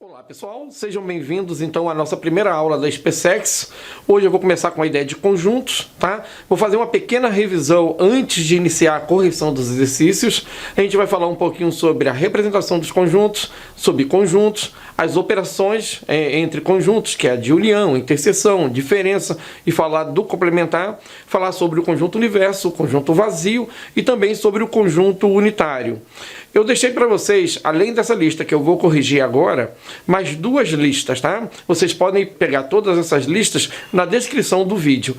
Olá pessoal, sejam bem-vindos então à nossa primeira aula da SpaceX. Hoje eu vou começar com a ideia de conjuntos, tá? Vou fazer uma pequena revisão antes de iniciar a correção dos exercícios. A gente vai falar um pouquinho sobre a representação dos conjuntos, sobre conjuntos, as operações entre conjuntos, que é a de Julião, interseção, diferença, e falar do complementar, falar sobre o conjunto universo, o conjunto vazio e também sobre o conjunto unitário. Eu deixei para vocês, além dessa lista que eu vou corrigir agora, mais duas listas, tá? Vocês podem pegar todas essas listas na descrição do vídeo.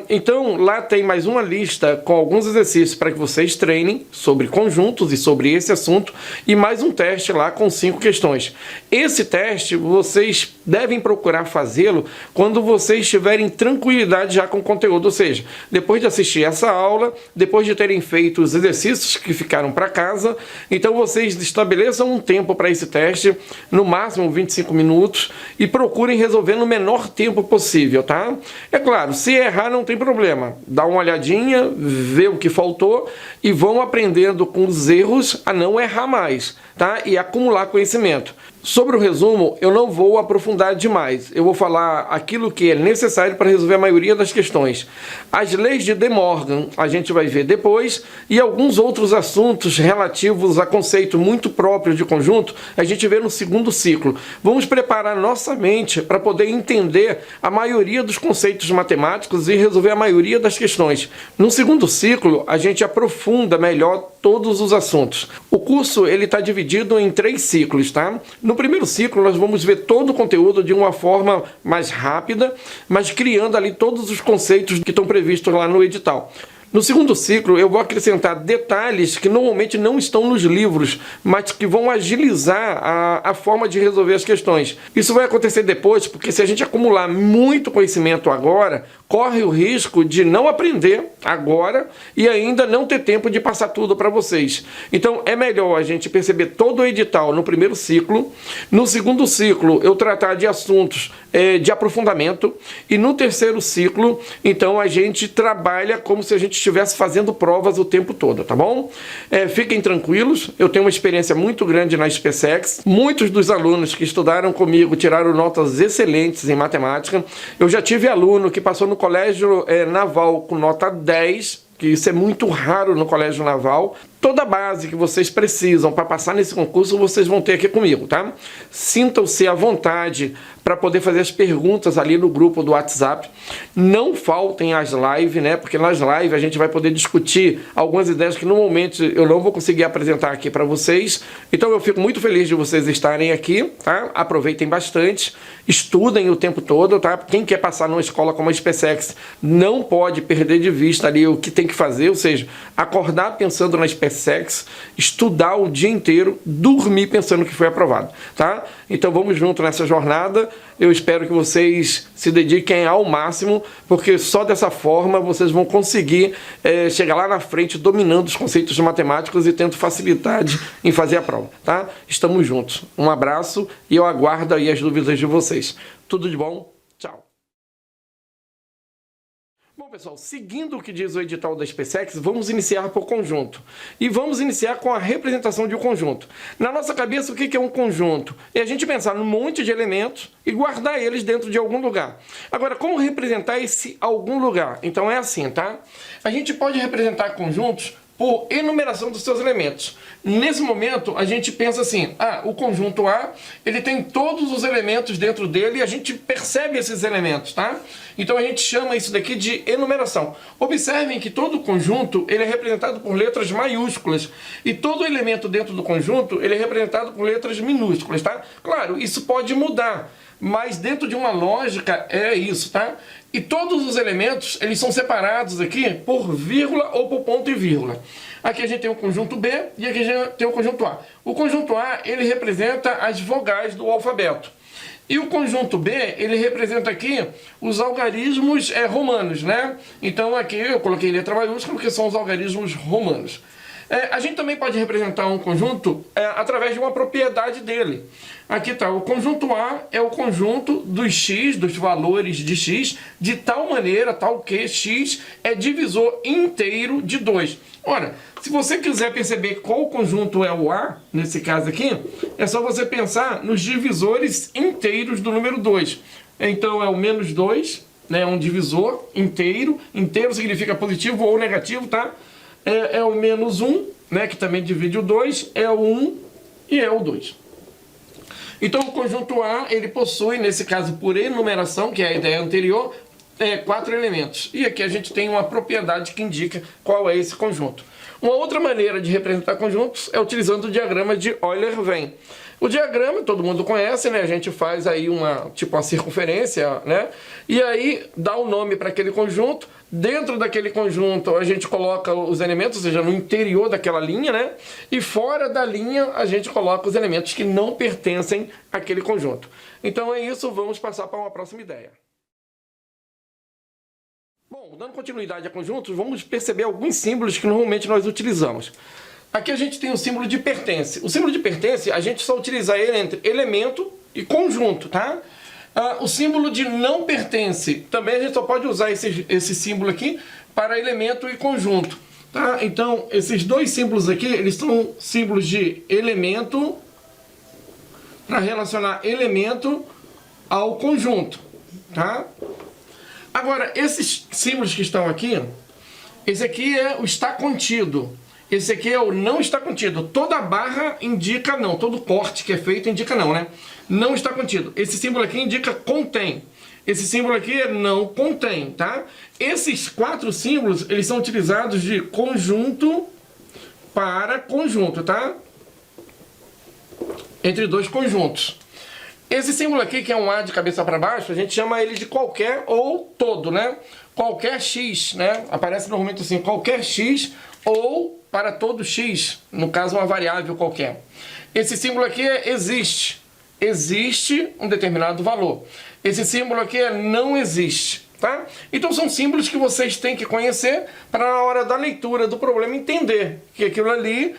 Então, lá tem mais uma lista com alguns exercícios para que vocês treinem sobre conjuntos e sobre esse assunto, e mais um teste lá com 5 questões. Esse teste, vocês devem procurar fazê-lo quando vocês tiverem tranquilidade já com o conteúdo, ou seja, depois de assistir essa aula, depois de terem feito os exercícios que ficaram para casa. Então vocês estabeleçam um tempo para esse teste, no máximo 25 minutos, e procurem resolver no menor tempo possível, tá? É claro, se errar não tem problema, dá uma olhadinha, vê o que faltou e vão aprendendo com os erros a não errar mais, tá? E acumular conhecimento. Sobre o resumo, eu não vou aprofundar demais. Eu vou falar aquilo que é necessário para resolver a maioria das questões. As leis de De Morgan a gente vai ver depois, e alguns outros assuntos relativos a conceito muito próprio de conjunto a gente vê no segundo ciclo. Vamos preparar nossa mente para poder entender a maioria dos conceitos matemáticos e resolver a maioria das questões. No segundo ciclo, a gente aprofunda melhor todos os assuntos. O curso ele está dividido em 3 ciclos, tá? No primeiro ciclo, nós vamos ver todo o conteúdo de uma forma mais rápida, mas criando ali todos os conceitos que estão previstos lá no edital. No segundo ciclo, eu vou acrescentar detalhes que normalmente não estão nos livros, mas que vão agilizar a forma de resolver as questões. Isso vai acontecer depois, porque se a gente acumular muito conhecimento agora, corre o risco de não aprender agora e ainda não ter tempo de passar tudo para vocês. Então, é melhor a gente perceber todo o edital no primeiro ciclo. No segundo ciclo, eu tratar de assuntos de aprofundamento. E no terceiro ciclo, então, a gente trabalha como se a gente estivesse fazendo provas o tempo todo, tá bom? Fiquem tranquilos, eu tenho uma experiência muito grande na SpaceX. Muitos dos alunos que estudaram comigo tiraram notas excelentes em matemática. Eu já tive aluno que passou no colégio naval com nota 10, que isso é muito raro no colégio naval. Toda a base que vocês precisam para passar nesse concurso, vocês vão ter aqui comigo, tá? Sintam-se à vontade para poder fazer as perguntas ali no grupo do WhatsApp. Não faltem as lives, né? Porque nas lives a gente vai poder discutir algumas ideias que normalmente eu não vou conseguir apresentar aqui para vocês. Então eu fico muito feliz de vocês estarem aqui, tá? Aproveitem bastante, estudem o tempo todo, tá? Quem quer passar numa escola como a SpaceX não pode perder de vista ali o que tem que fazer, ou seja, acordar pensando na SpaceX, estudar o dia inteiro, dormir pensando que foi aprovado, tá? Então vamos junto nessa jornada. Eu espero que vocês se dediquem ao máximo, porque só dessa forma vocês vão conseguir chegar lá na frente dominando os conceitos matemáticos e tendo facilidade em fazer a prova, tá? Estamos juntos. Um abraço e eu aguardo aí as dúvidas de vocês. Tudo de bom? Tchau! Bom, pessoal, seguindo o que diz o edital da SpaceX, vamos iniciar por conjunto. E vamos iniciar com a representação de um conjunto. Na nossa cabeça, o que é um conjunto? É a gente pensar num monte de elementos e guardar eles dentro de algum lugar. Agora, como representar esse algum lugar? Então é assim, tá? A gente pode representar conjuntos por enumeração dos seus elementos. Nesse momento, a gente pensa assim, o conjunto A, ele tem todos os elementos dentro dele e a gente percebe esses elementos, tá? Então a gente chama isso daqui de enumeração. Observem que todo conjunto, ele é representado por letras maiúsculas e todo elemento dentro do conjunto, ele é representado por letras minúsculas, tá? Claro, isso pode mudar, mas dentro de uma lógica é isso, tá? E todos os elementos, eles são separados aqui por vírgula ou por ponto e vírgula. Aqui a gente tem o conjunto B e aqui a gente tem o conjunto A. O conjunto A, ele representa as vogais do alfabeto. E o conjunto B, ele representa aqui os algarismos romanos, né? Então aqui eu coloquei letra maiúscula porque são os algarismos romanos. A gente também pode representar um conjunto através de uma propriedade dele. Aqui está, o conjunto A é o conjunto dos x, dos valores de x, de tal maneira, tal que x é divisor inteiro de 2. Ora, se você quiser perceber qual conjunto é o A, nesse caso aqui, é só você pensar nos divisores inteiros do número 2. Então é o menos 2, né, um divisor inteiro. Inteiro significa positivo ou negativo, tá? É o menos 1, né, que também divide o 2, é o 1 e é o 2. Então o conjunto A, ele possui, nesse caso por enumeração, que é a ideia anterior, 4 elementos. E aqui a gente tem uma propriedade que indica qual é esse conjunto. Uma outra maneira de representar conjuntos é utilizando o diagrama de Euler-Venn. O diagrama todo mundo conhece, né? A gente faz aí uma circunferência, né? E aí dá o nome para aquele conjunto. Dentro daquele conjunto a gente coloca os elementos, ou seja, no interior daquela linha, né? E fora da linha a gente coloca os elementos que não pertencem àquele conjunto. Então é isso, vamos passar para uma próxima ideia. Bom, dando continuidade a conjuntos, vamos perceber alguns símbolos que normalmente nós utilizamos. Aqui a gente tem o símbolo de pertence. O símbolo de pertence, a gente só utiliza ele entre elemento e conjunto, tá? O símbolo de não pertence, também a gente só pode usar esse símbolo aqui para elemento e conjunto, tá? Então, esses dois símbolos aqui, eles são símbolos de elemento, para relacionar elemento ao conjunto, tá? Agora, esses símbolos que estão aqui, esse aqui é o está contido. Esse aqui é o não está contido. Toda barra indica não. Todo corte que é feito indica não, né? Não está contido. Esse símbolo aqui indica contém. Esse símbolo aqui é não contém, tá? Esses 4 símbolos, eles são utilizados de conjunto para conjunto, tá? Entre dois conjuntos. Esse símbolo aqui, que é um A de cabeça para baixo, a gente chama ele de qualquer ou todo, né? Qualquer x, né? Aparece normalmente assim, qualquer x ou para todo x, no caso uma variável qualquer. Esse símbolo aqui é existe. Existe um determinado valor. Esse símbolo aqui é não existe, tá? Então são símbolos que vocês têm que conhecer para na hora da leitura do problema entender que aquilo ali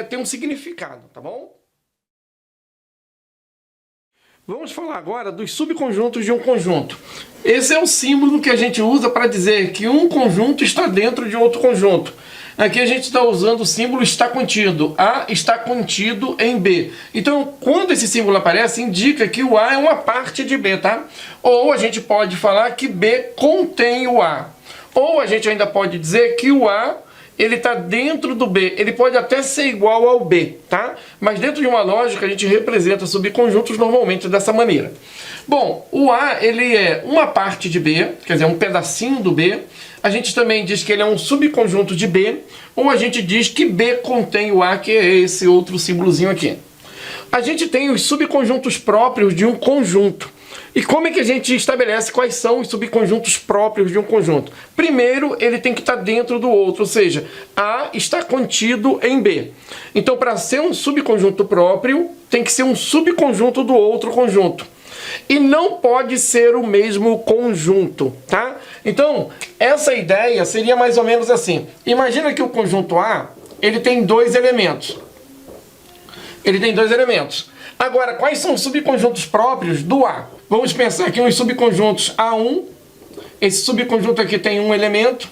tem um significado, tá bom? Vamos falar agora dos subconjuntos de um conjunto. Esse é o símbolo que a gente usa para dizer que um conjunto está dentro de outro conjunto. Aqui a gente está usando o símbolo está contido. A está contido em B. Então, quando esse símbolo aparece, indica que o A é uma parte de B, tá? Ou a gente pode falar que B contém o A. Ou a gente ainda pode dizer que o A ele está dentro do B. Ele pode até ser igual ao B, tá? Mas dentro de uma lógica a gente representa subconjuntos normalmente dessa maneira. Bom, o A ele é uma parte de B, quer dizer, um pedacinho do B. A gente também diz que ele é um subconjunto de B, ou a gente diz que B contém o A, que é esse outro símbolozinho aqui. A gente tem os subconjuntos próprios de um conjunto. E como é que a gente estabelece quais são os subconjuntos próprios de um conjunto? Primeiro, ele tem que estar dentro do outro, ou seja, A está contido em B. Então, para ser um subconjunto próprio, tem que ser um subconjunto do outro conjunto. E não pode ser o mesmo conjunto, tá? Então, essa ideia seria mais ou menos assim. Imagina que o conjunto A, ele tem 2 elementos. Ele tem 2 elementos. Agora, quais são os subconjuntos próprios do A? Vamos pensar aqui nos subconjuntos A1. Esse subconjunto aqui tem um elemento.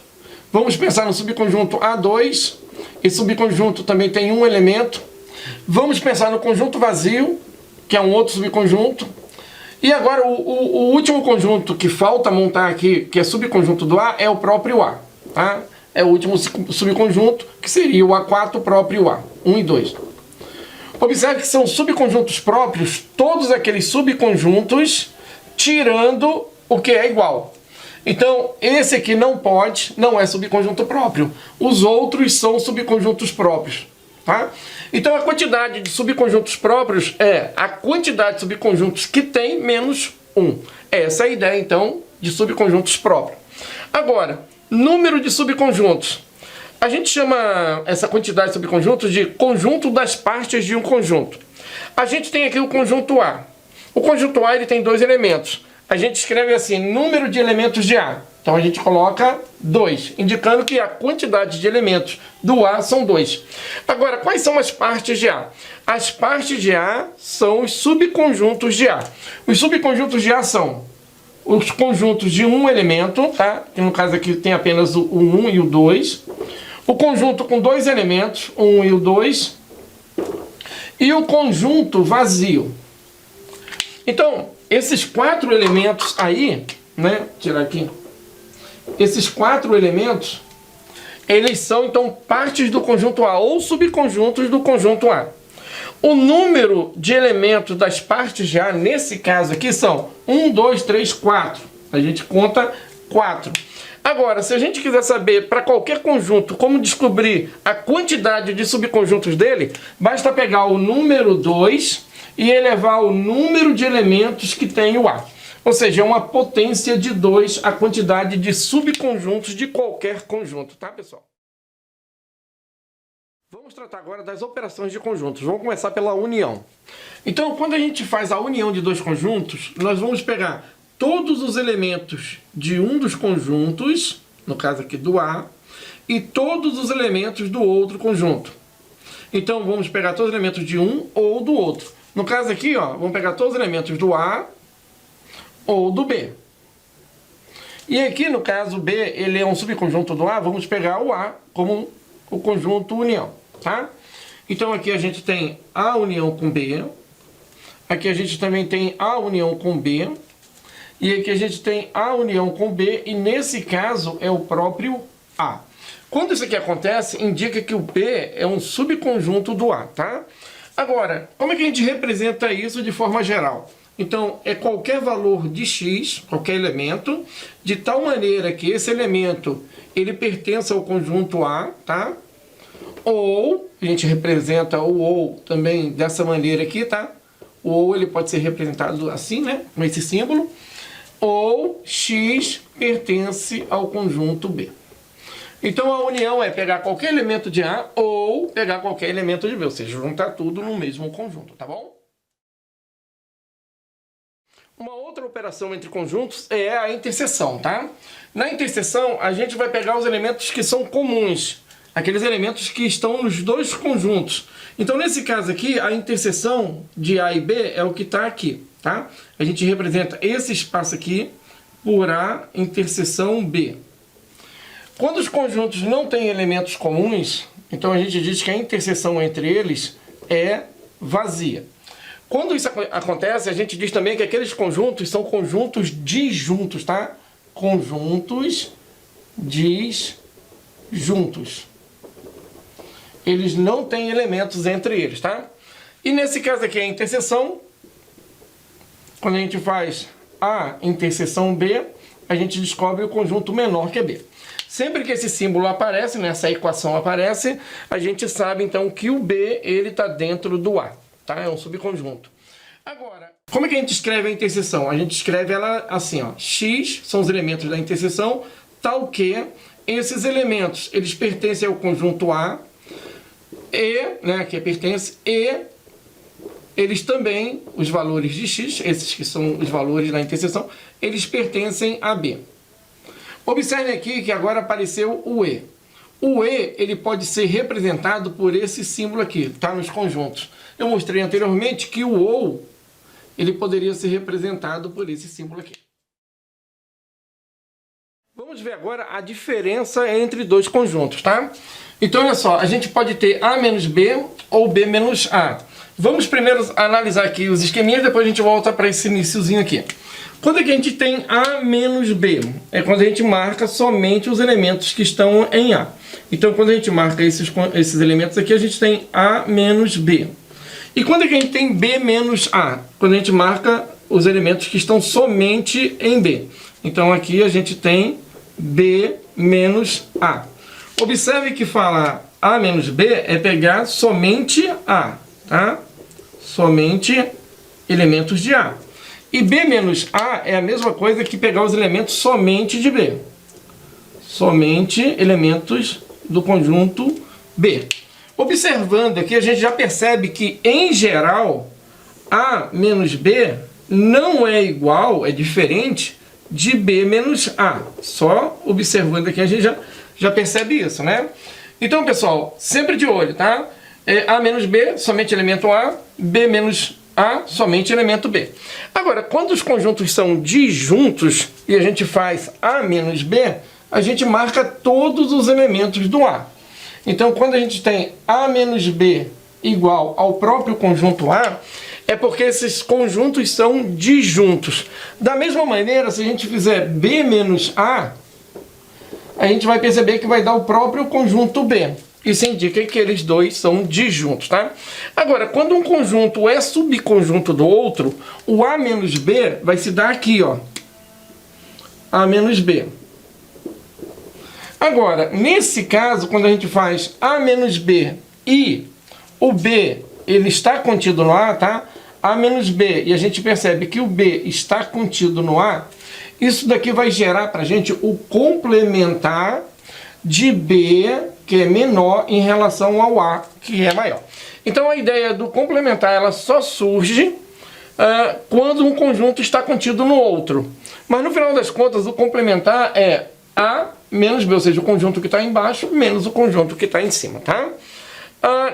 Vamos pensar no subconjunto A2. Esse subconjunto também tem um elemento. Vamos pensar no conjunto vazio, que é um outro subconjunto. E agora, o último conjunto que falta montar aqui, que é subconjunto do A, é o próprio A. Tá? É o último subconjunto, que seria o A4 próprio A. 1 e 2. Observe que são subconjuntos próprios, todos aqueles subconjuntos, tirando o que é igual. Então, esse aqui não é subconjunto próprio. Os outros são subconjuntos próprios. Tá? Então, a quantidade de subconjuntos próprios é a quantidade de subconjuntos que tem menos 1. Essa é a ideia, então, de subconjuntos próprios. Agora, número de subconjuntos. A gente chama essa quantidade de subconjuntos de conjunto das partes de um conjunto. A gente tem aqui o conjunto A. O conjunto A ele tem 2 elementos. A gente escreve assim, número de elementos de A. Então a gente coloca 2, indicando que a quantidade de elementos do A são 2. Agora, quais são as partes de A? As partes de A são os subconjuntos de A. Os subconjuntos de A são os conjuntos de um elemento, tá? Que no caso aqui tem apenas o 1 e o 2. O conjunto com dois elementos, o 1 e o 2. E o conjunto vazio. Então, esses 4 elementos aí, né? Vou tirar aqui. Esses 4 elementos, eles são, então, partes do conjunto A, ou subconjuntos do conjunto A. O número de elementos das partes de A, nesse caso aqui, são 1, 2, 3, 4. A gente conta 4. Agora, se a gente quiser saber, para qualquer conjunto, como descobrir a quantidade de subconjuntos dele, basta pegar o número 2 e elevar o número de elementos que tem o A. Ou seja, é uma potência de 2 a quantidade de subconjuntos de qualquer conjunto, tá, pessoal? Vamos tratar agora das operações de conjuntos. Vamos começar pela união. Então, quando a gente faz a união de dois conjuntos, nós vamos pegar todos os elementos de um dos conjuntos, no caso aqui do A, e todos os elementos do outro conjunto. Então, vamos pegar todos os elementos de um ou do outro. No caso aqui, ó, vamos pegar todos os elementos do A ou do B. E aqui, no caso B, ele é um subconjunto do A, vamos pegar o A como o conjunto união, tá? Então aqui a gente tem A união com B, aqui a gente também tem A união com B, e aqui a gente tem A união com B, e nesse caso é o próprio A. Quando isso aqui acontece, indica que o B é um subconjunto do A, tá? Agora, como é que a gente representa isso de forma geral? Então, é qualquer valor de x, qualquer elemento, de tal maneira que esse elemento, ele pertence ao conjunto A, tá? Ou, a gente representa o ou também dessa maneira aqui, tá? O ou, ele pode ser representado assim, né? Com esse símbolo. Ou x pertence ao conjunto B. Então, a união é pegar qualquer elemento de A ou pegar qualquer elemento de B, ou seja, juntar tudo no mesmo conjunto, tá bom? Uma outra operação entre conjuntos é a interseção, tá? Na interseção, a gente vai pegar os elementos que são comuns, aqueles elementos que estão nos dois conjuntos. Então, nesse caso aqui, a interseção de A e B é o que está aqui, tá? A gente representa esse espaço aqui por A interseção B. Quando os conjuntos não têm elementos comuns, então a gente diz que a interseção entre eles é vazia. Quando isso acontece, a gente diz também que aqueles conjuntos são conjuntos disjuntos, tá? Conjuntos disjuntos. Eles não têm elementos entre eles, tá? E nesse caso aqui, a interseção, quando a gente faz A interseção B, a gente descobre o conjunto menor que é B. Sempre que esse símbolo aparece, né, essa equação aparece, a gente sabe então que o B ele está dentro do A, tá? É um subconjunto. Agora, como é que a gente escreve a interseção? A gente escreve ela assim, ó, x são os elementos da interseção, tal que esses elementos eles pertencem ao conjunto A e, né, que pertence, e eles também, os valores de x, esses que são os valores da interseção, eles pertencem a B. Observe aqui que agora apareceu o E. O E ele pode ser representado por esse símbolo aqui, tá? Nos conjuntos. Eu mostrei anteriormente que o OU ele poderia ser representado por esse símbolo aqui. Vamos ver agora a diferença entre dois conjuntos, tá? Então, olha só, a gente pode ter A menos B ou B menos A. Vamos primeiro analisar aqui os esqueminhas, depois a gente volta para esse iniciozinho aqui. Quando é que a gente tem A menos B? É quando a gente marca somente os elementos que estão em A. Então, quando a gente marca esses elementos aqui, a gente tem A menos B. E quando é que a gente tem B menos A? Quando a gente marca os elementos que estão somente em B. Então, aqui a gente tem B menos A. Observe que falar A menos B é pegar somente A, tá? Somente elementos de A. E B menos A é a mesma coisa que pegar os elementos somente de B. Somente elementos do conjunto B. Observando aqui, a gente já percebe que, em geral, A menos B não é igual, é diferente de B menos A. Só observando aqui a gente já percebe isso, né? Então, pessoal, sempre de olho, tá? A menos B, somente elemento A. B menos A, somente elemento B. Agora, quando os conjuntos são disjuntos e a gente faz A menos B, a gente marca todos os elementos do A. Então, quando a gente tem A menos B igual ao próprio conjunto A, é porque esses conjuntos são disjuntos. Da mesma maneira, se a gente fizer B menos A, a gente vai perceber que vai dar o próprio conjunto B. Isso indica que eles dois são disjuntos, tá? Agora, quando um conjunto é subconjunto do outro, o A menos B vai se dar aqui, ó. A menos B. Agora, nesse caso, quando a gente faz A menos B e o B, ele está contido no A, tá? A menos B, e a gente percebe que o B está contido no A, isso daqui vai gerar para a gente o complementar de B, que é menor em relação ao A, que é maior. Então a ideia do complementar ela só surge quando um conjunto está contido no outro. Mas no final das contas o complementar é A menos B, ou seja, o conjunto que está embaixo menos o conjunto que está em cima, tá?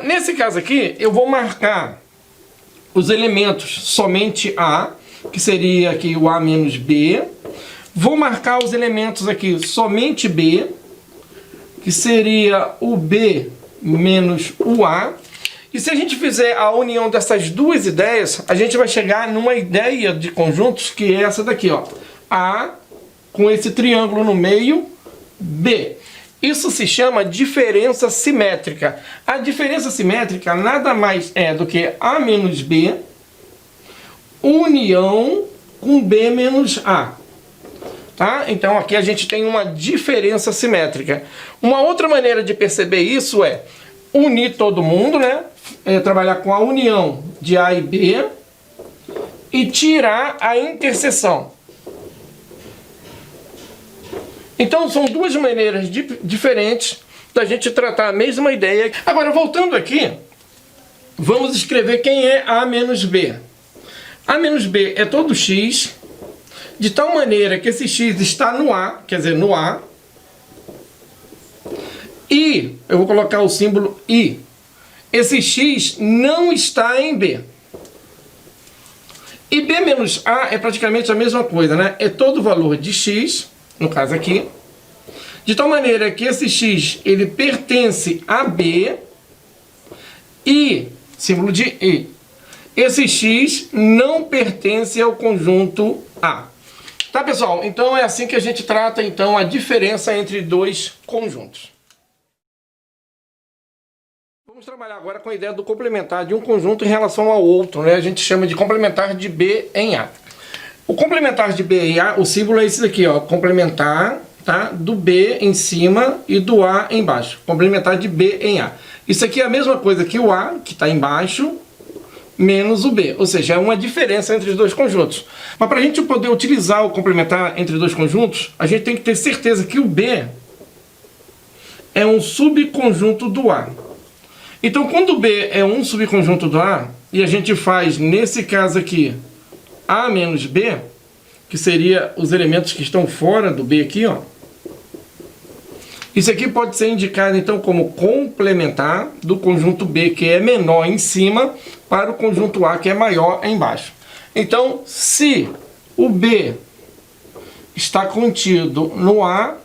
Nesse caso aqui eu vou marcar os elementos somente A, que seria aqui o A menos B. Vou marcar os elementos aqui somente B, que seria o B menos o A. E se a gente fizer a união dessas duas ideias, a gente vai chegar numa ideia de conjuntos que é essa daqui, ó. A com esse triângulo no meio, B. Isso se chama diferença simétrica. A diferença simétrica nada mais é do que A menos B união com B menos A. Tá? Então aqui a gente tem uma diferença simétrica. Uma outra maneira de perceber isso é unir todo mundo, né? Trabalhar com a união de A e B e tirar a interseção. Então são duas maneiras diferentes da gente tratar a mesma ideia. Agora voltando aqui, vamos escrever quem é A menos B. A menos B é todo x, de tal maneira que esse x está no A, quer dizer, no A. E, eu vou colocar o símbolo I. Esse x não está em B. E B menos A é praticamente a mesma coisa, né? É todo o valor de x, no caso aqui, de tal maneira que esse x, ele pertence a B e, símbolo de I, esse x não pertence ao conjunto A. Tá, pessoal? Então é assim que a gente trata então a diferença entre dois conjuntos. Vamos trabalhar agora com a ideia do complementar de um conjunto em relação ao outro, né? A gente chama de complementar de B em A. O complementar de B em A, o símbolo é esse daqui, ó, complementar, tá? Do B em cima e do A embaixo. Complementar de B em A. Isso aqui é a mesma coisa que o A, que está embaixo, menos o B, ou seja, é uma diferença entre os dois conjuntos. Mas para a gente poder utilizar o complementar entre dois conjuntos, a gente tem que ter certeza que o B é um subconjunto do A. Então, quando o B é um subconjunto do A, e a gente faz, nesse caso aqui, A menos B, que seria os elementos que estão fora do B aqui, ó. Isso aqui pode ser indicado, então, como complementar do conjunto B, que é menor em cima, para o conjunto A, que é maior embaixo. Então, se o B está contido no A,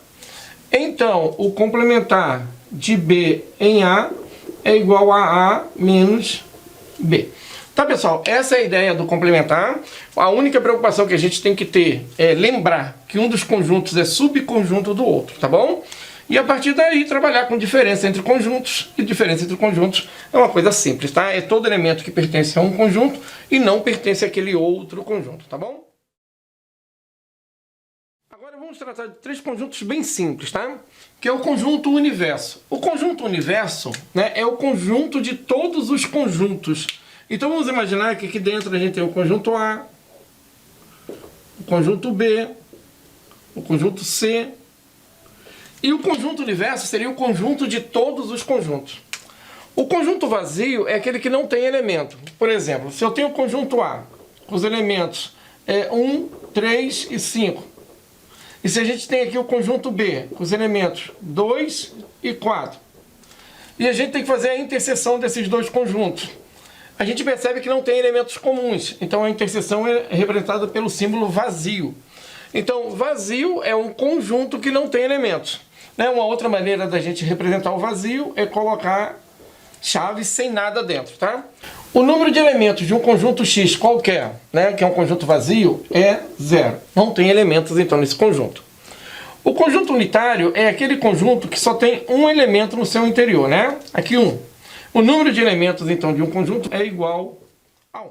então o complementar de B em A é igual a A menos B. Tá, pessoal? Essa é a ideia do complementar. A única preocupação que a gente tem que ter é lembrar que um dos conjuntos é subconjunto do outro, tá bom? E a partir daí trabalhar com diferença entre conjuntos, e diferença entre conjuntos é uma coisa simples, tá? É todo elemento que pertence a um conjunto e não pertence àquele outro conjunto, tá bom? Agora vamos tratar de três conjuntos bem simples, tá? Que é o conjunto universo. O conjunto universo, né, é o conjunto de todos os conjuntos. Então vamos imaginar que aqui dentro a gente tem o conjunto A, o conjunto B, o conjunto C, e o conjunto universo seria o conjunto de todos os conjuntos. O conjunto vazio é aquele que não tem elemento. Por exemplo, se eu tenho o conjunto A, com os elementos 1, 3 e 5, E se a gente tem aqui o conjunto B, com os elementos 2 e 4, e a gente tem que fazer a interseção desses dois conjuntos, a gente percebe que não tem elementos comuns. Então a interseção é representada pelo símbolo vazio. Então, vazio é um conjunto que não tem elementos. Uma outra maneira da gente representar o vazio é colocar chaves sem nada dentro, tá? O número de elementos de um conjunto X qualquer, que é um conjunto vazio, é 0. Não tem elementos, então, nesse conjunto. O conjunto unitário é aquele conjunto que só tem um elemento no seu interior, Aqui 1. O número de elementos, então, de um conjunto é igual a 1.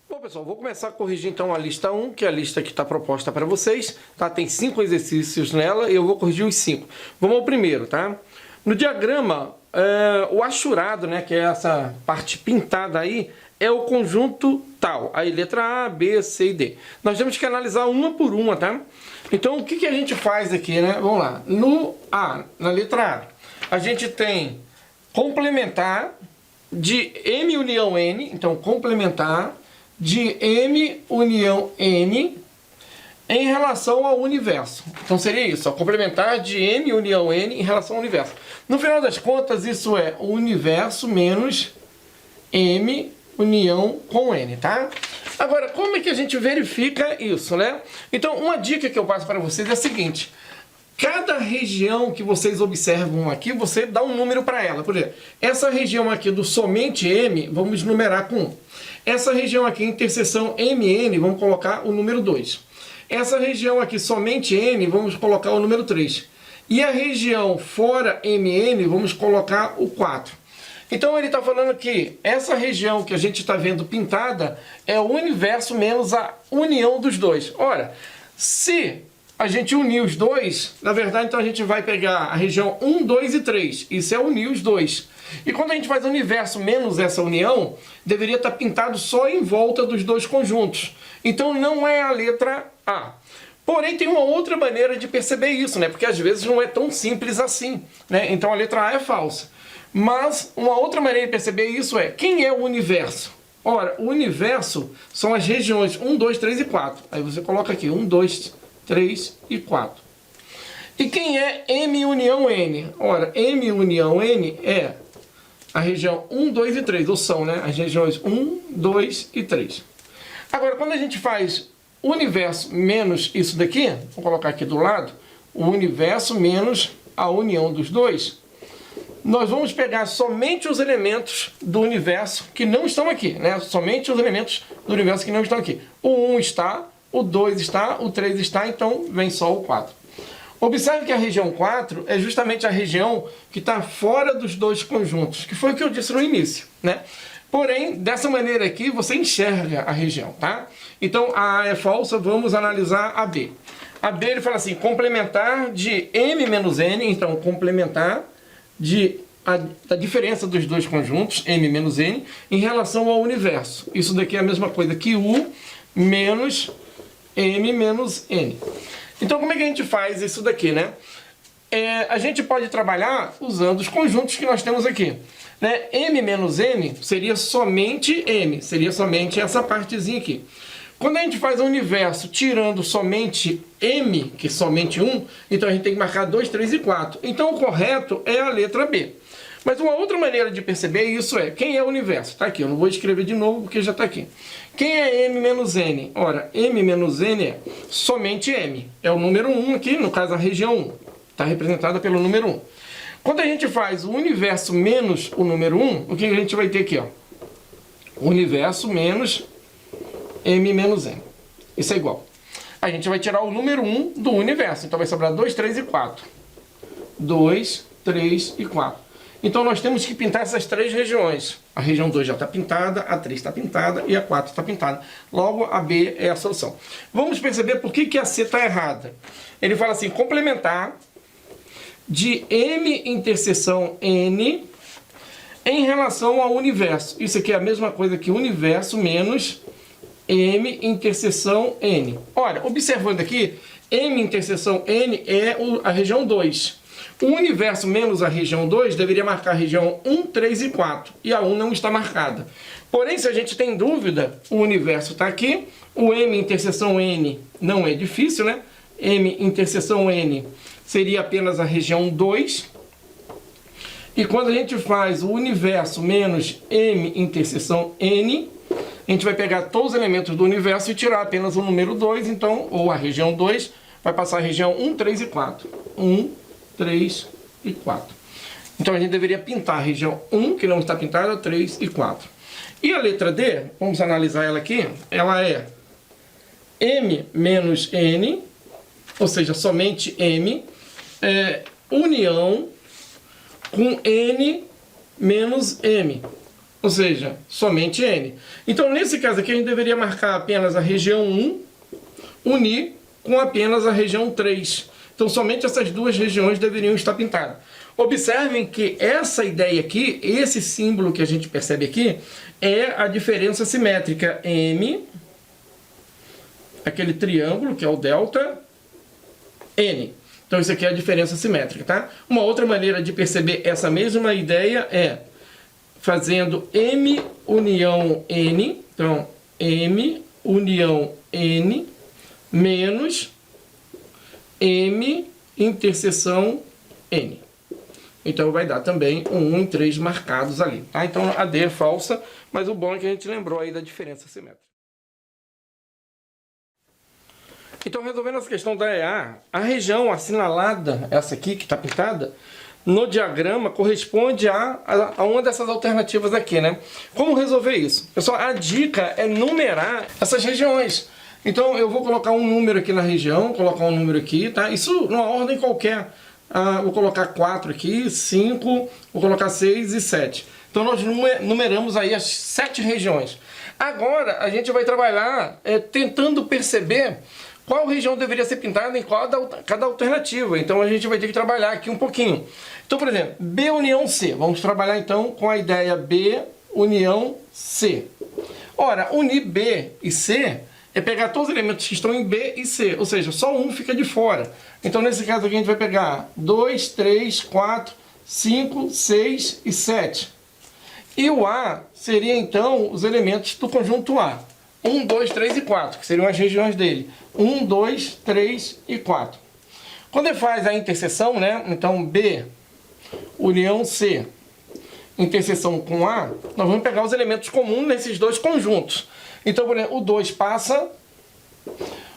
Bom, pessoal, vou começar a corrigir, então, a lista 1, que é a lista que está proposta para vocês. Tem 5 exercícios nela e eu vou corrigir os 5. Vamos ao primeiro, tá? No diagrama, o achurado, que é essa parte pintada aí, é o conjunto tal. Aí, letra A, B, C e D. Nós temos que analisar uma por uma, tá? Então, o que a gente faz aqui, Vamos lá. No A, na letra A, a gente tem complementar de M união N. Então, complementar de M união N em relação ao universo. Então seria isso, complementar de M união N em relação ao universo. No final das contas, isso é o universo menos M união com N, tá? Agora, como é que a gente verifica isso, Então, uma dica que eu passo para vocês é a seguinte: cada região que vocês observam aqui, você dá um número para ela. Por exemplo, essa região aqui do somente M, vamos numerar com 1. Essa região aqui, interseção MN, vamos colocar o número 2. Essa região aqui, somente N, vamos colocar o número 3. E a região fora MN, vamos colocar o 4. Então ele está falando que essa região que a gente está vendo pintada é o universo menos a união dos dois. Ora, se a gente unir os dois, na verdade, então a gente vai pegar a região 1, 2 e 3. Isso é unir os dois. E quando a gente faz o universo menos essa união, deveria estar pintado só em volta dos dois conjuntos. Então não é a letra A. Porém, tem uma outra maneira de perceber isso, Porque às vezes não é tão simples assim, Então a letra A é falsa. Mas uma outra maneira de perceber isso é: quem é o universo? Ora, o universo são as regiões 1, 2, 3 e 4. Aí você coloca aqui 1, 2, 3 e 4. E quem é M união N? Ora, M união N é a região 1, 2 e 3, ou são, as regiões 1, 2 e 3. Agora, quando a gente faz o universo menos isso daqui, vou colocar aqui do lado, o universo menos a união dos dois, nós vamos pegar somente os elementos do universo que não estão aqui, Somente os elementos do universo que não estão aqui. O 1 está, o 2 está, o 3 está, então vem só o 4. Observe que a região 4 é justamente a região que está fora dos dois conjuntos, que foi o que eu disse no início, Porém, dessa maneira aqui, você enxerga a região, tá? Então, a A é falsa, vamos analisar a B. A B, ele fala assim, complementar de M menos N, então, complementar da diferença dos dois conjuntos, M menos N, em relação ao universo. Isso daqui é a mesma coisa que U menos M menos N. Então, como é que a gente faz isso daqui, A gente pode trabalhar usando os conjuntos que nós temos aqui. M menos N seria somente M, seria somente essa partezinha aqui. Quando a gente faz o universo tirando somente M, que é somente 1, então a gente tem que marcar 2, 3 e 4. Então o correto é a letra B. Mas uma outra maneira de perceber isso é, quem é o universo? Está aqui, eu não vou escrever de novo porque já está aqui. Quem é M menos N? Ora, M menos N é somente M. É o número 1 aqui, no caso a região 1. Está representada pelo número 1. Quando a gente faz o universo menos o número 1, o que a gente vai ter aqui? O universo menos M menos N. Isso é igual. A gente vai tirar o número 1 do universo. Então vai sobrar 2, 3 e 4. 2, 3 e 4. Então nós temos que pintar essas três regiões. A região 2 já está pintada, a 3 está pintada e a 4 está pintada. Logo, a B é a solução. Vamos perceber por que a C está errada. Ele fala assim, complementar de M interseção N em relação ao universo. Isso aqui é a mesma coisa que universo menos M interseção N. Olha, observando aqui, M interseção N é a região 2. O universo menos a região 2 deveria marcar a região 1, 3 e 4. E a 1 não está marcada. Porém, se a gente tem dúvida, o universo está aqui. O M interseção N não é difícil, né? M interseção N seria apenas a região 2. E quando a gente faz o universo menos M interseção N, a gente vai pegar todos os elementos do universo e tirar apenas o número 2, então, ou a região 2, vai passar a região 1, 3 e 4. 1, 3 e 4. Então a gente deveria pintar a região 1, que não está pintada, 3 e 4. E a letra D, vamos analisar ela aqui, ela é M menos N, ou seja, somente M, união com N menos M, ou seja, somente N. Então nesse caso aqui a gente deveria marcar apenas a região 1, unir com apenas a região 3. Então somente essas duas regiões deveriam estar pintadas. Observem que essa ideia aqui, esse símbolo que a gente percebe aqui, é a diferença simétrica M, aquele triângulo que é o delta, N. Então isso aqui é a diferença simétrica, tá? Uma outra maneira de perceber essa mesma ideia é fazendo M união N, então M união N menos M interseção N. Então vai dar também um 1 e 3 marcados ali, tá? Então a D é falsa, mas o bom é que a gente lembrou aí da diferença simétrica. Então, resolvendo essa questão da EA, a região assinalada, essa aqui que está pintada, no diagrama corresponde a uma dessas alternativas aqui, né? Como resolver isso? Pessoal, a dica é numerar essas regiões. Então, eu vou colocar um número aqui na região, colocar um número aqui, tá? Isso numa ordem qualquer. Vou colocar 4 aqui, 5, vou colocar 6 e 7. Então, nós numeramos aí as 7 regiões. Agora, a gente vai trabalhar tentando perceber qual região deveria ser pintada em cada alternativa. Então a gente vai ter que trabalhar aqui um pouquinho. Então, por exemplo, B união C. Vamos trabalhar então com a ideia B união C. Ora, unir B e C é pegar todos os elementos que estão em B e C. Ou seja, só um fica de fora. Então nesse caso aqui a gente vai pegar 2, 3, 4, 5, 6 e 7. E o A seria então os elementos do conjunto A. 1, 2, 3 e 4, que seriam as regiões dele. 1, 2, 3 e 4. Quando ele faz a interseção, né? Então B união C, interseção com A, nós vamos pegar os elementos comuns nesses dois conjuntos. Então, por exemplo, o 2 passa,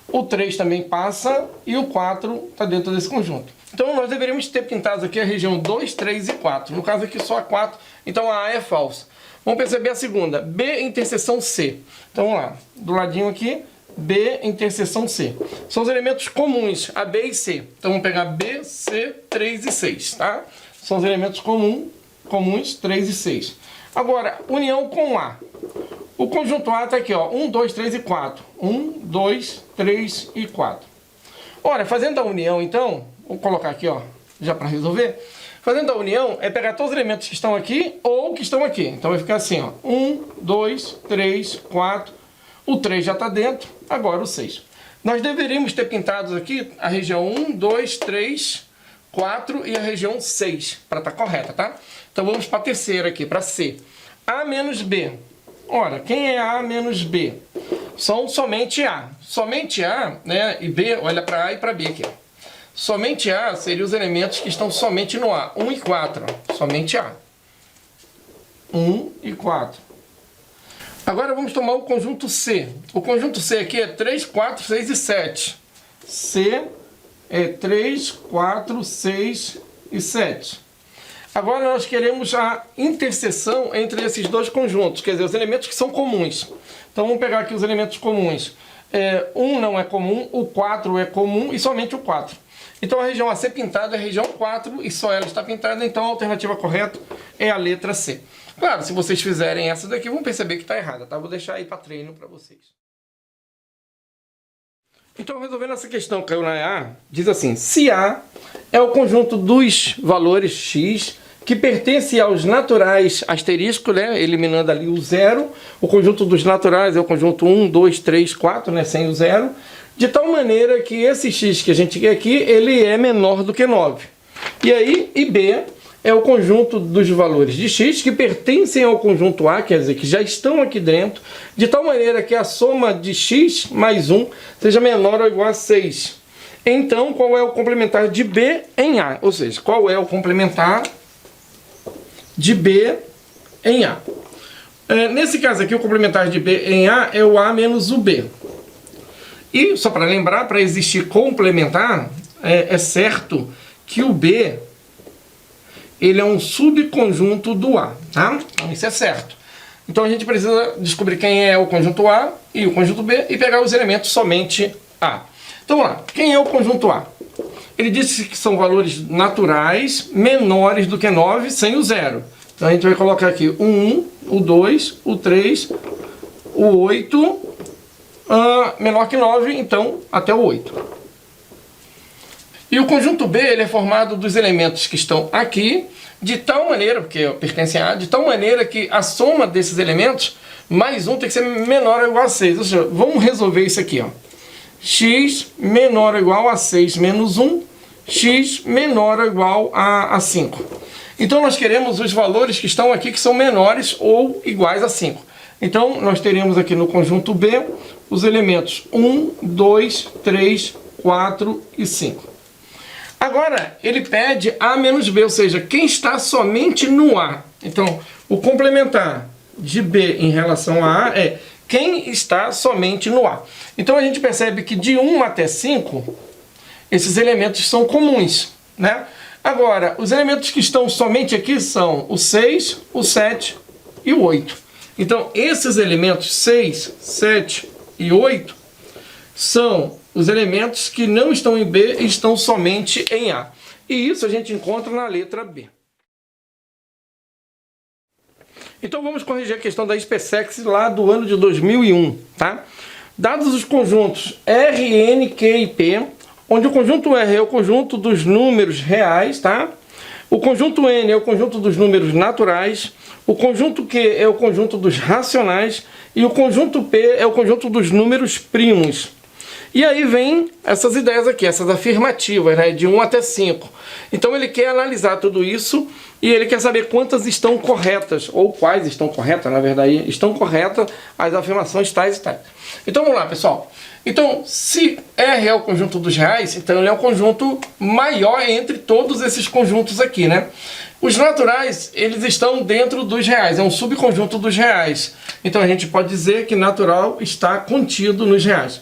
o 3 também passa e o 4 está dentro desse conjunto. Então nós deveríamos ter pintado aqui a região 2, 3 e 4. No caso aqui só a 4, então a A é falsa. Vamos perceber a segunda, B interseção C. Então vamos lá, do ladinho aqui, B interseção C. São os elementos comuns, A, B e C. Então vamos pegar B, C, 3 e 6, tá? São os elementos comuns, 3 e 6. Agora, união com A. O conjunto A está aqui, ó, 1, 2, 3 e 4. 1, 2, 3 e 4. Ora, fazendo a união, então, vou colocar aqui, ó, já para resolver. Fazendo a união é pegar todos os elementos que estão aqui ou que estão aqui. Então vai ficar assim, ó, 1, 2, 3, 4. O 3 já está dentro, agora o 6. Nós deveríamos ter pintado aqui a região 1, 2, 3, 4 e a região 6, para estar correta, tá? Então vamos para a terceira aqui, para C. A menos B. Ora, quem é A menos B? São somente A. Somente A, né, e B, olha para A e para B aqui, ó. Somente A seriam os elementos que estão somente no A. 1 e 4, ó. Somente A. 1 e 4. Agora vamos tomar o conjunto C. O conjunto C aqui é 3, 4, 6 e 7. C é 3, 4, 6 e 7. Agora nós queremos a interseção entre esses dois conjuntos, quer dizer, os elementos que são comuns. Então vamos pegar aqui os elementos comuns. 1 não é comum, o 4 é comum e somente o 4. Então a região a ser pintada é a região 4 e só ela está pintada, então a alternativa correta é a letra C. Claro, se vocês fizerem essa daqui, vão perceber que está errada, tá? Vou deixar aí para treino para vocês. Então, resolvendo essa questão que caiu na A, diz assim, se A é o conjunto dos valores x que pertence aos naturais asterisco, né, eliminando ali o zero, o conjunto dos naturais é o conjunto 1, 2, 3, 4, né, sem o zero, de tal maneira que esse x que a gente quer aqui, ele é menor do que 9. E aí, e B é o conjunto dos valores de x que pertencem ao conjunto A, quer dizer, que já estão aqui dentro, de tal maneira que a soma de x mais 1 seja menor ou igual a 6. Então, qual é o complementar de B em A? Ou seja, qual é o complementar de B em A? Nesse caso aqui, o complementar de B em A é o A menos o B. E, só para lembrar, para existir complementar, é certo que o B ele é um subconjunto do A, tá? Então, isso é certo. Então, a gente precisa descobrir quem é o conjunto A e o conjunto B e pegar os elementos somente A. Então, vamos lá. Quem é o conjunto A? Ele disse que são valores naturais menores do que 9 sem o 0. Então, a gente vai colocar aqui o 1, o 2, o 3, o 8, menor que 9, então até o 8. E o conjunto B ele é formado dos elementos que estão aqui, de tal maneira, porque pertencem a A, de tal maneira que a soma desses elementos, mais 1 tem que ser menor ou igual a 6. Ou seja, vamos resolver isso aqui, ó. X menor ou igual a 6 menos 1, x menor ou igual a 5. Então, nós queremos os valores que estão aqui, que são menores ou iguais a 5. Então, nós teremos aqui no conjunto B os elementos 1, 2, 3, 4 e 5. Agora, ele pede A menos B, ou seja, quem está somente no A. Então, o complementar de B em relação a A é quem está somente no A. Então, a gente percebe que de 1 até 5, esses elementos são comuns, né? Agora, os elementos que estão somente aqui são o 6, o 7 e o 8. Então, esses elementos 6, 7 e 8 são os elementos que não estão em B e estão somente em A. E isso a gente encontra na letra B. Então vamos corrigir a questão da SpaceX lá do ano de 2001, tá? Dados os conjuntos R, N, Q e P, onde o conjunto R é o conjunto dos números reais, tá? O conjunto N é o conjunto dos números naturais, o conjunto Q é o conjunto dos racionais e o conjunto P é o conjunto dos números primos. E aí vem essas ideias aqui, essas afirmativas, né, de 1 até 5. Então ele quer analisar tudo isso e ele quer saber quantas estão corretas, ou quais estão corretas, na verdade, estão corretas as afirmações tais e tais. Então vamos lá, pessoal. Então, se R é o conjunto dos reais, então ele é o conjunto maior entre todos esses conjuntos aqui, né? Os naturais, eles estão dentro dos reais, é um subconjunto dos reais. Então a gente pode dizer que natural está contido nos reais.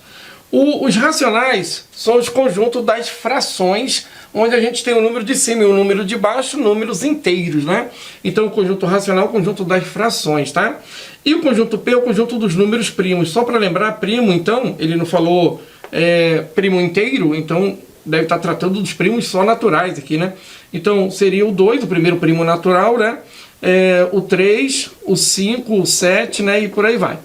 Os racionais são os conjuntos das frações, onde a gente tem o número de cima e o número de baixo, números inteiros, né? Então o conjunto racional é o conjunto das frações, tá? E o conjunto P é o conjunto dos números primos. Só para lembrar, primo, então, ele não falou primo inteiro, então deve estar tratando dos primos só naturais aqui, né? Então seria o 2, o primeiro primo natural, né? O 3, o 5, o 7, né? E por aí vai.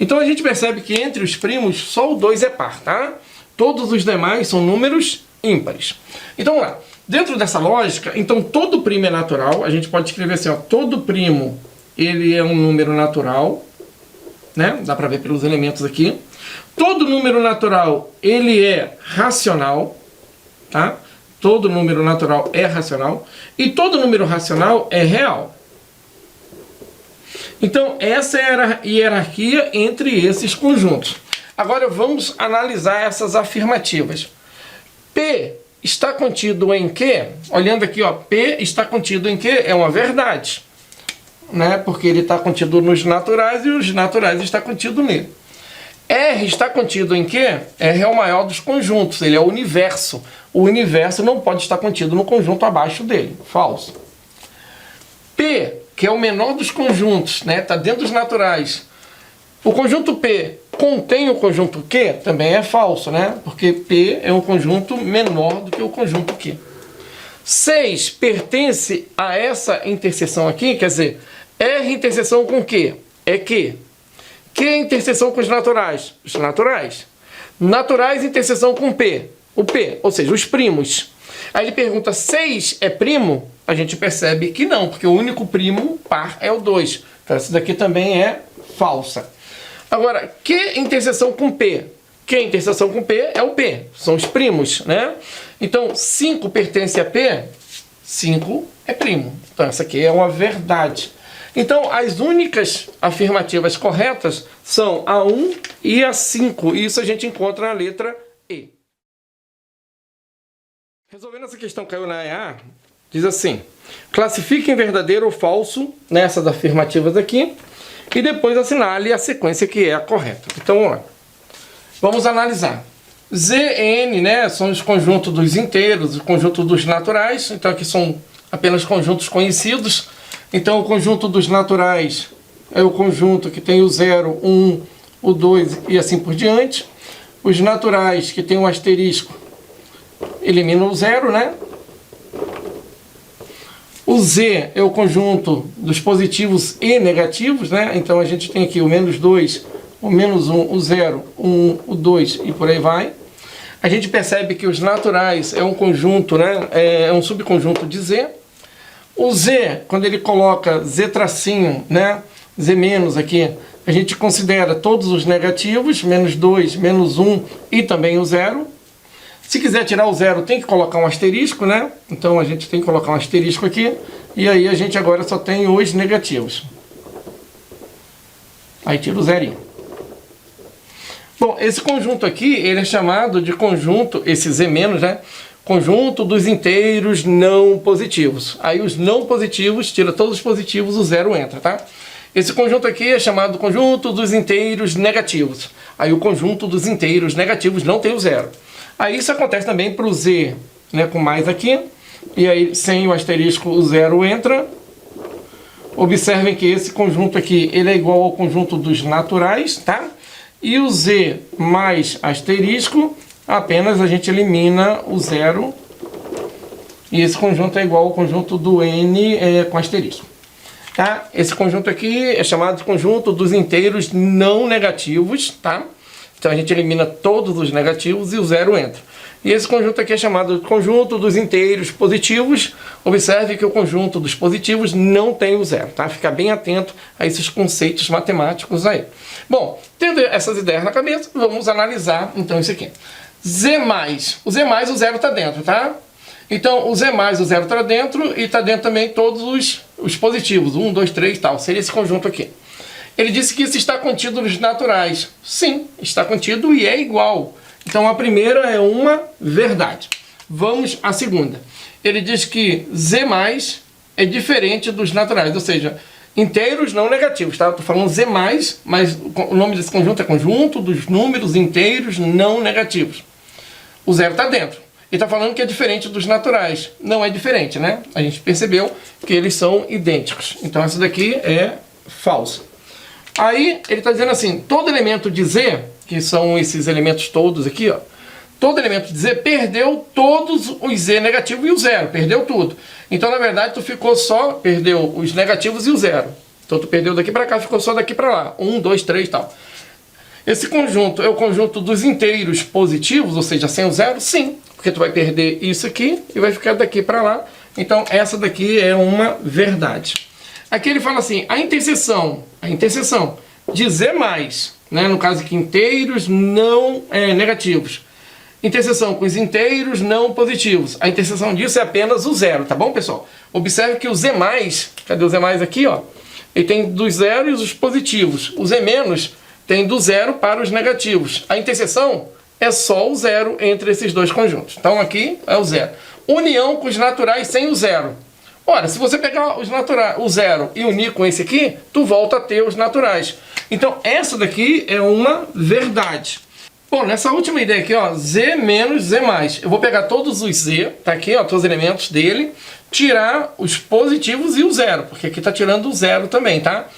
Então a gente percebe que entre os primos só o 2 é par, tá? Todos os demais são números ímpares. Então vamos lá. Dentro dessa lógica, então todo primo é natural. A gente pode escrever assim, ó, todo primo ele é um número natural, né? Dá para ver pelos elementos aqui. Todo número natural ele é racional, tá? Todo número natural é racional e todo número racional é real. Então, essa é a hierarquia entre esses conjuntos. Agora, vamos analisar essas afirmativas. P está contido em Q? Olhando aqui, ó, P está contido em Q é uma verdade, né? Porque ele está contido nos naturais e os naturais está contido nele. R está contido em Q? R é o maior dos conjuntos, ele é o universo. O universo não pode estar contido no conjunto abaixo dele. Falso. P, que é o menor dos conjuntos, né? Está dentro dos naturais. O conjunto P contém o conjunto Q? Também é falso, né? Porque P é um conjunto menor do que o conjunto Q. 6 pertence a essa interseção aqui, quer dizer, R interseção com Q é Q. Q interseção com os naturais? Os naturais. Naturais interseção com P? O P, ou seja, os primos. Aí ele pergunta, 6 é primo? A gente percebe que não, porque o único primo par é o 2. Então essa daqui também é falsa. Agora, Q interseção com P? Q interseção com P é o P, são os primos, né? Então 5 pertence a P? 5 é primo. Então essa aqui é uma verdade. Então as únicas afirmativas corretas são a 1 e a 5. E isso a gente encontra na letra E. Resolvendo essa questão que caiu na EA, diz assim: classifique em verdadeiro ou falso nessas afirmativas aqui e depois assinale a sequência que é a correta. Então, ó, vamos analisar. Z e N, né, são os conjuntos dos inteiros, o conjunto dos naturais. Então aqui são apenas conjuntos conhecidos. Então o conjunto dos naturais é o conjunto que tem o 0, 1, o 2 e assim por diante. Os naturais que tem o asterisco eliminam o 0, né? O Z é o conjunto dos positivos e negativos, né? Então a gente tem aqui o menos 2, o menos 1, o 0, o 1, o 2 e por aí vai. A gente percebe que os naturais é um conjunto, né? É um subconjunto de Z. O Z, quando ele coloca Z tracinho, né? Z menos aqui, a gente considera todos os negativos, menos 2, menos 1 e também o 0. Se quiser tirar o 0, tem que colocar um asterisco, né? Então a gente tem que colocar um asterisco aqui. E aí a gente agora só tem os negativos. Aí tira o zerinho. Bom, esse conjunto aqui, ele é chamado de conjunto, esse Z menos, né? Conjunto dos inteiros não positivos. Aí os não positivos, tira todos os positivos, o 0 entra, tá? Esse conjunto aqui é chamado conjunto dos inteiros negativos. Aí o conjunto dos inteiros negativos não tem o 0. Aí isso acontece também para o Z, né, com mais aqui. E aí sem o asterisco o 0 entra. Observem que esse conjunto aqui, ele é igual ao conjunto dos naturais, tá? E o Z mais asterisco, apenas a gente elimina o 0. E esse conjunto é igual ao conjunto do N com asterisco. Tá? Esse conjunto aqui é chamado de conjunto dos inteiros não negativos, tá? Então a gente elimina todos os negativos e o 0 entra. E esse conjunto aqui é chamado de conjunto dos inteiros positivos. Observe que o conjunto dos positivos não tem o 0, tá? Fica bem atento a esses conceitos matemáticos aí. Bom, tendo essas ideias na cabeça, vamos analisar então isso aqui. Z+, o Z+, o 0 está dentro, tá? Então o Z+, o 0 está dentro e está dentro também todos os positivos, 1, 2, 3 e tal. Seria esse conjunto aqui. Ele disse que isso está contido nos naturais. Sim, está contido e é igual. Então a primeira é uma verdade. Vamos à segunda. Ele diz que Z+, é diferente dos naturais, ou seja, inteiros não negativos, tá? Estou falando Z+, mas o nome desse conjunto é conjunto dos números inteiros não negativos. O 0 está dentro. Ele está falando que é diferente dos naturais. Não é diferente, né? A gente percebeu que eles são idênticos. Então essa daqui é falsa. Aí ele está dizendo assim, todo elemento de Z, que são esses elementos todos aqui, ó, todo elemento de Z perdeu todos os Z negativos e o 0, perdeu tudo. Então, na verdade, tu ficou só, perdeu os negativos e o 0. Então, tu perdeu daqui para cá, ficou só daqui para lá. 1, 2, 3 e tal. Esse conjunto é o conjunto dos inteiros positivos, ou seja, sem o 0? Sim, porque tu vai perder isso aqui e vai ficar daqui para lá. Então, essa daqui é uma verdade. Aqui ele fala assim, a interseção de Z+, né, no caso aqui, inteiros não negativos. Interseção com os inteiros não positivos. A interseção disso é apenas o 0, tá bom, pessoal? Observe que o Z+, cadê o Z+ aqui, ó? Ele tem dos zeros os positivos. O Z- tem do 0 para os negativos. A interseção é só o 0 entre esses dois conjuntos. Então aqui é o 0. União com os naturais sem o 0. Ora, se você pegar os naturais, o 0 e unir com esse aqui, tu volta a ter os naturais. Então essa daqui é uma verdade. Bom, nessa última ideia aqui, ó, Z menos Z+. Eu vou pegar todos os Z, tá aqui, ó, todos os elementos dele, tirar os positivos e o 0, porque aqui tá tirando o 0 também, tá?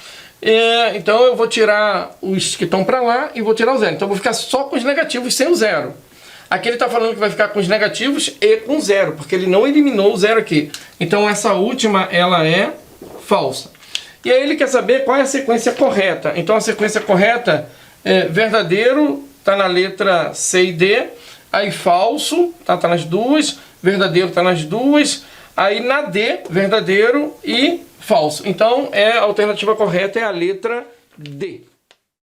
Então eu vou tirar os que estão para lá e vou tirar o 0. Então eu vou ficar só com os negativos sem o 0. Aqui ele está falando que vai ficar com os negativos e com 0, porque ele não eliminou o 0 aqui. Então essa última, ela é falsa. E aí ele quer saber qual é a sequência correta. Então a sequência correta é verdadeiro, está na letra C e D. Aí falso, tá nas duas. Verdadeiro está nas duas. Aí na D, verdadeiro e falso. Então a alternativa correta é a letra D.